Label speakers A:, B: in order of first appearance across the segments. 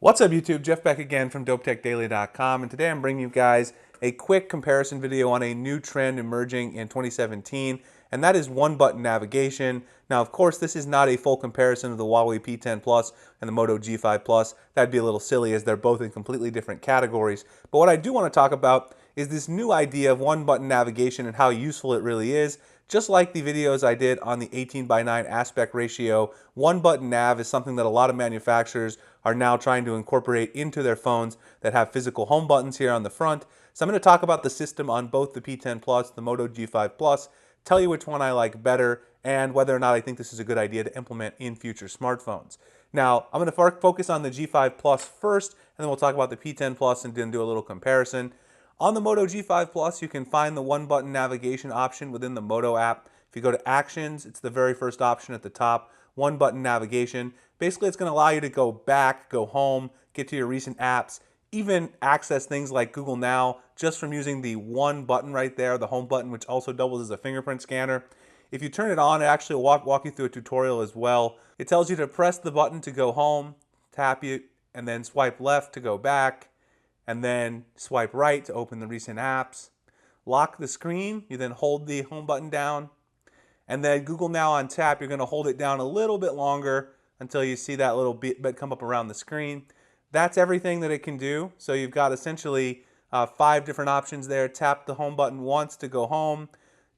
A: What's up YouTube? Jeff back again from DopeTechDaily.com, and today I'm bringing you guys a quick comparison video on a new trend emerging in 2017, and that is one-button navigation. Now of course this is not a full comparison of the Huawei P10 Plus and the Moto G5 Plus. That'd be a little silly as they're both in completely different categories. But what I do want to talk about is this new idea of one-button navigation and how useful it really is. Just like the videos I did on the 18:9 aspect ratio, one-button nav is something that a lot of manufacturers are now trying to incorporate into their phones that have physical home buttons here on the front. So I'm going to talk about the system on both the P10 Plus, the Moto G5 Plus, tell you which one I like better, and whether or not I think this is a good idea to implement in future smartphones. Now, I'm going to focus on the G5 Plus first, and then we'll talk about the P10 Plus and then do a little comparison. On the Moto G5 Plus, you can find the one-button navigation option within the Moto app. If you go to Actions, it's the very first option at the top, one-button navigation. Basically, it's going to allow you to go back, go home, get to your recent apps, even access things like Google Now just from using the one button right there, the home button, which also doubles as a fingerprint scanner. If you turn it on, it actually will walk you through a tutorial as well. It tells you to press the button to go home, tap it, and then swipe left to go back, and then swipe right to open the recent apps. Lock the screen, you then hold the home button down, and then Google Now on tap, you're going to hold it down a little bit longer until you see that little bit come up around the screen. That's everything that it can do. So you've got essentially 5 different options there. Tap the home button once to go home.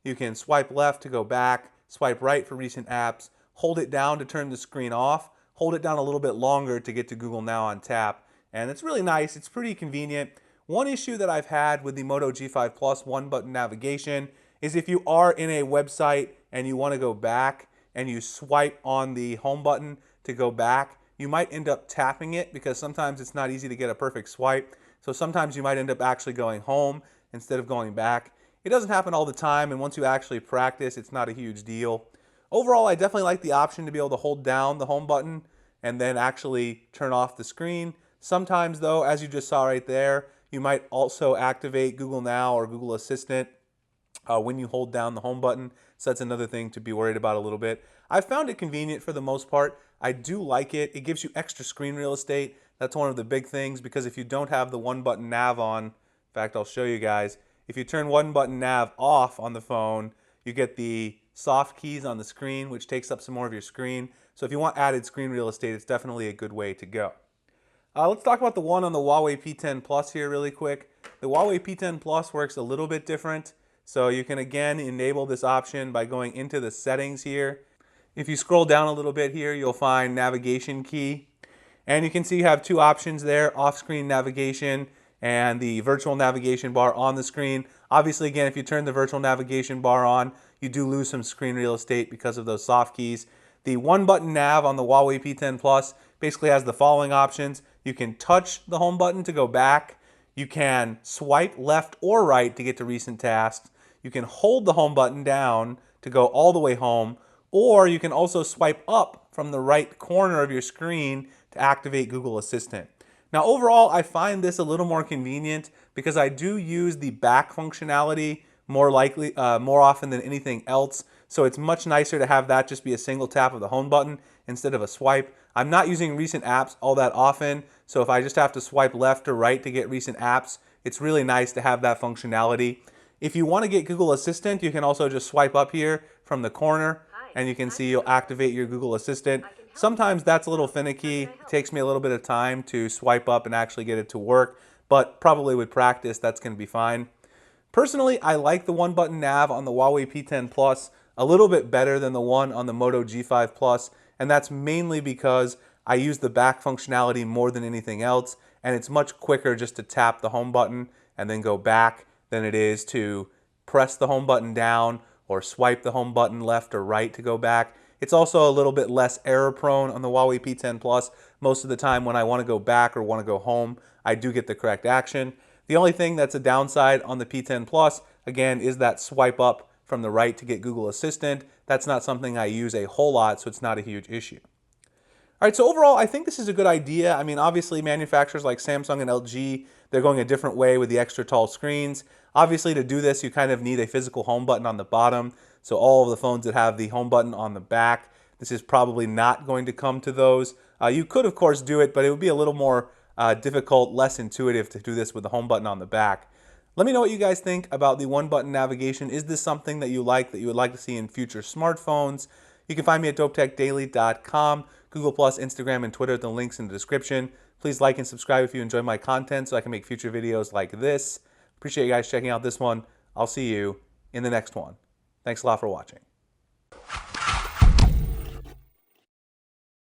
A: You can swipe left to go back, swipe right for recent apps, hold it down to turn the screen off, hold it down a little bit longer to get to Google Now on tap. And it's really nice. It's pretty convenient. One issue that I've had with the Moto G5 Plus one-button navigation is if you are in a website and you want to go back and you swipe on the home button to go back, you might end up tapping it because sometimes it's not easy to get a perfect swipe. So sometimes you might end up actually going home instead of going back. It doesn't happen all the time, and once you actually practice, it's not a huge deal. Overall, I definitely like the option to be able to hold down the home button and then actually turn off the screen. Sometimes though, as you just saw right there, you might also activate Google Now or Google Assistant when you hold down the home button. So that's another thing to be worried about a little bit. I found it convenient for the most part. I do like it. It gives you extra screen real estate. That's one of the big things because if you don't have the one button nav on, in fact, I'll show you guys. If you turn one button nav off on the phone, you get the soft keys on the screen, which takes up some more of your screen. So if you want added screen real estate, it's definitely a good way to go. Let's talk about the one on the Huawei P10 Plus here really quick. The Huawei P10 Plus works a little bit different. So you can again enable this option by going into the settings here. If you scroll down a little bit here, you'll find navigation key. And you can see you have 2 options there, off-screen navigation and the virtual navigation bar on the screen. Obviously, again, if you turn the virtual navigation bar on, you do lose some screen real estate because of those soft keys. The one-button nav on the Huawei P10 Plus basically has the following options. You can touch the home button to go back. You can swipe left or right to get to recent tasks. You can hold the home button down to go all the way home, or you can also swipe up from the right corner of your screen to activate Google Assistant. Now overall, I find this a little more convenient because I do use the back functionality more often than anything else. So it's much nicer to have that just be a single tap of the home button instead of a swipe. I'm not using recent apps all that often, so if I just have to swipe left or right to get recent apps, it's really nice to have that functionality. If you want to get Google Assistant, you can also just swipe up here from the corner and you can see you'll activate your Google Assistant. Sometimes that's a little finicky. It takes me a little bit of time to swipe up and actually get it to work, but probably with practice that's going to be fine. Personally, I like the one-button nav on the Huawei P10 Plus a little bit better than the one on the Moto G5 Plus, and that's mainly because I use the back functionality more than anything else, and it's much quicker just to tap the home button and then go back than it is to press the home button down or swipe the home button left or right to go back. It's also a little bit less error prone on the Huawei P10 Plus. Most of the time when I want to go back or want to go home, I do get the correct action. The only thing that's a downside on the P10 Plus, again, is that swipe up from the right to get Google Assistant. That's not something I use a whole lot, so it's not a huge issue. All right, so overall, I think this is a good idea. I mean, obviously, manufacturers like Samsung and LG, they're going a different way with the extra tall screens. Obviously, to do this, you kind of need a physical home button on the bottom. So all of the phones that have the home button on the back, this is probably not going to come to those. You could, of course, do it, but it would be a little more difficult, less intuitive to do this with the home button on the back. Let me know what you guys think about the one-button navigation. Is this something that you like, that you would like to see in future smartphones? You can find me at dopetechdaily.com, Google+, Instagram, and Twitter. The links in the description. Please like and subscribe if you enjoy my content so I can make future videos like this. Appreciate you guys checking out this one. I'll see you in the next one. Thanks a lot for watching.